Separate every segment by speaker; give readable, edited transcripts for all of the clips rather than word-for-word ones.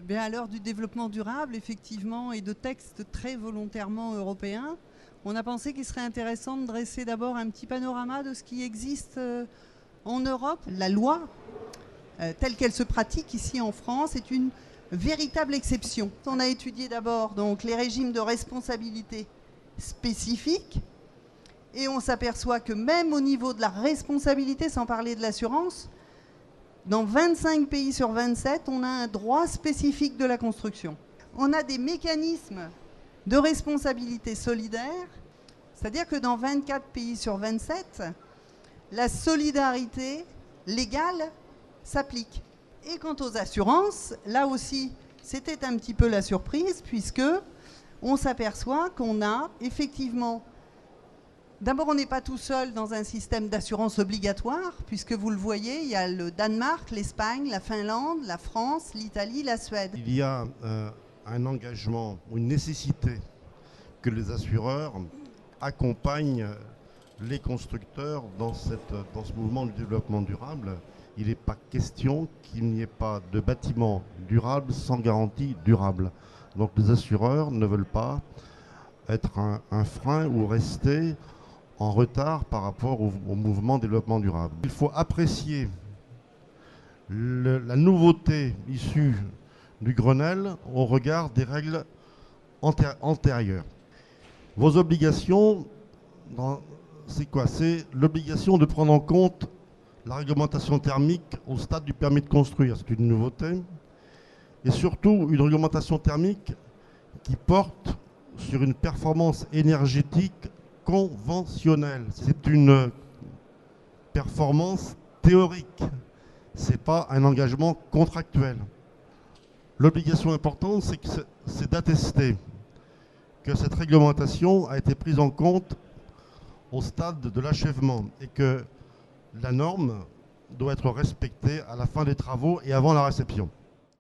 Speaker 1: Bien à l'heure du développement durable, effectivement, et de textes très volontairement européens, on a pensé qu'il serait intéressant de dresser d'abord un petit panorama de ce qui existe en Europe. La loi, telle qu'elle se pratique ici en France, est une véritable exception. On a étudié d'abord donc les régimes de responsabilité spécifiques, et on s'aperçoit que même au niveau de la responsabilité, sans parler de l'assurance, dans 25 pays sur 27, on a un droit spécifique de la construction. On a des mécanismes de responsabilité solidaire, c'est-à-dire que dans 24 pays sur 27, la solidarité légale s'applique. Et quant aux assurances, là aussi, c'était un petit peu la surprise, puisque on s'aperçoit qu'on a effectivement... D'abord, on n'est pas tout seul dans un système d'assurance obligatoire, puisque vous le voyez, il y a le Danemark, l'Espagne, la Finlande, la France, l'Italie, la Suède.
Speaker 2: Il y a un engagement ou une nécessité que les assureurs accompagnent les constructeurs dans ce mouvement du développement durable. Il n'est pas question qu'il n'y ait pas de bâtiment durable sans garantie durable. Donc les assureurs ne veulent pas être un frein ou rester en retard par rapport au mouvement développement durable. Il faut apprécier la nouveauté issue du Grenelle au regard des règles antérieures. Vos obligations, c'est quoi? C'est l'obligation de prendre en compte la réglementation thermique au stade du permis de construire. C'est une nouveauté. Et surtout, une réglementation thermique qui porte sur une performance énergétique conventionnelle. C'est une performance théorique. Ce n'est pas un engagement contractuel. L'obligation importante, c'est d'attester que cette réglementation a été prise en compte au stade de l'achèvement et que la norme doit être respectée à la fin des travaux et avant la réception.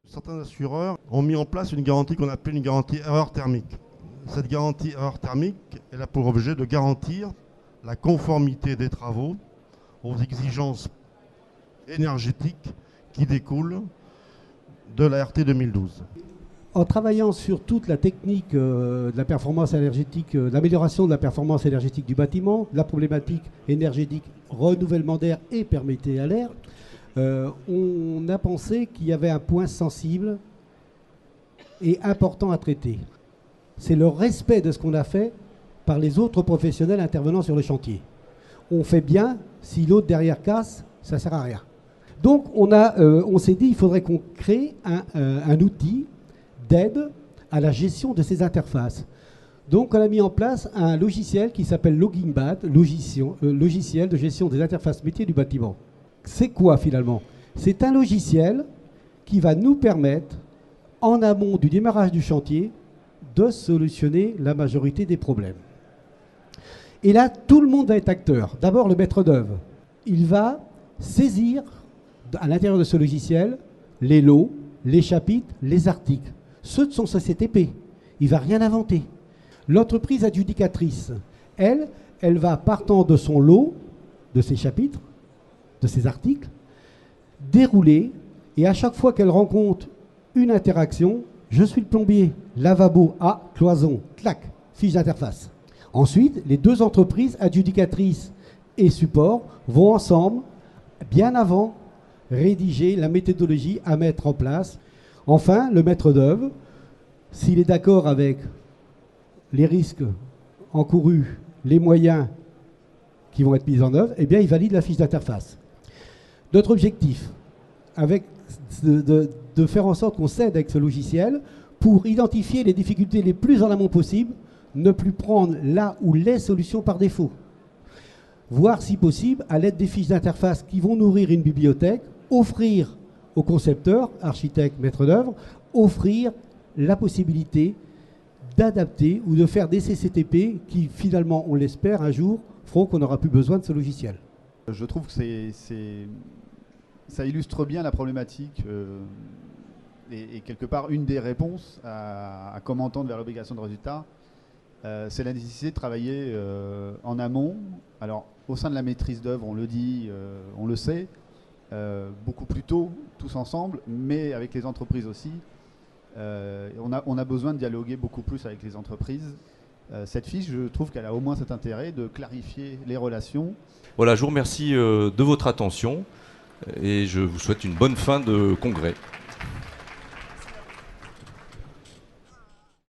Speaker 2: Certains assureurs ont mis en place une garantie qu'on appelle une garantie erreur thermique. Cette garantie erreur thermique, elle a pour objet de garantir la conformité des travaux aux exigences énergétiques qui découlent de la RT 2012.
Speaker 3: En travaillant sur toute la technique de la performance énergétique, l'amélioration de la performance énergétique du bâtiment, la problématique énergétique, renouvellement d'air et perméabilité à l'air, on a pensé qu'il y avait un point sensible et important à traiter. C'est le respect de ce qu'on a fait par les autres professionnels intervenant sur le chantier. On fait bien, si l'autre derrière casse, ça ne sert à rien. Donc on s'est dit qu'il faudrait qu'on crée un outil d'aide à la gestion de ces interfaces. Donc on a mis en place un logiciel qui s'appelle LoggingBat, logiciel de gestion des interfaces métiers du bâtiment. C'est quoi finalement? C'est un logiciel qui va nous permettre, en amont du démarrage du chantier, de solutionner la majorité des problèmes. Et là, tout le monde va être acteur. D'abord, le maître d'œuvre. Il va saisir, à l'intérieur de ce logiciel, les lots, les chapitres, les articles. Ceux de son CCTP. Il ne va rien inventer. L'entreprise adjudicatrice, elle va, partant de son lot, de ses chapitres, de ses articles, dérouler, et à chaque fois qu'elle rencontre une interaction, je suis le plombier, lavabo, cloison, clac, fiche d'interface. Ensuite, les deux entreprises, adjudicatrices et support, vont ensemble, bien avant, rédiger la méthodologie à mettre en place. Enfin, le maître d'œuvre, s'il est d'accord avec les risques encourus, les moyens qui vont être mis en œuvre, eh bien, il valide la fiche d'interface. Notre objectif, de faire en sorte qu'on s'aide avec ce logiciel pour identifier les difficultés les plus en amont possible, ne plus prendre là ou les solutions par défaut. Voir si possible, à l'aide des fiches d'interface qui vont nourrir une bibliothèque, offrir aux concepteurs, architectes, maîtres d'œuvre, offrir la possibilité d'adapter ou de faire des CCTP qui, finalement, on l'espère, un jour, feront qu'on n'aura plus besoin de ce logiciel.
Speaker 4: Je trouve que ça illustre bien la problématique et quelque part une des réponses à comment tendre vers l'obligation de résultat. C'est la nécessité de travailler en amont. Alors, au sein de la maîtrise d'œuvre, on le dit, on le sait, beaucoup plus tôt, tous ensemble, mais avec les entreprises aussi, On a besoin de dialoguer beaucoup plus avec les entreprises. Cette fiche, je trouve qu'elle a au moins cet intérêt de clarifier les relations.
Speaker 5: Voilà, je vous remercie de votre attention et je vous souhaite une bonne fin de congrès.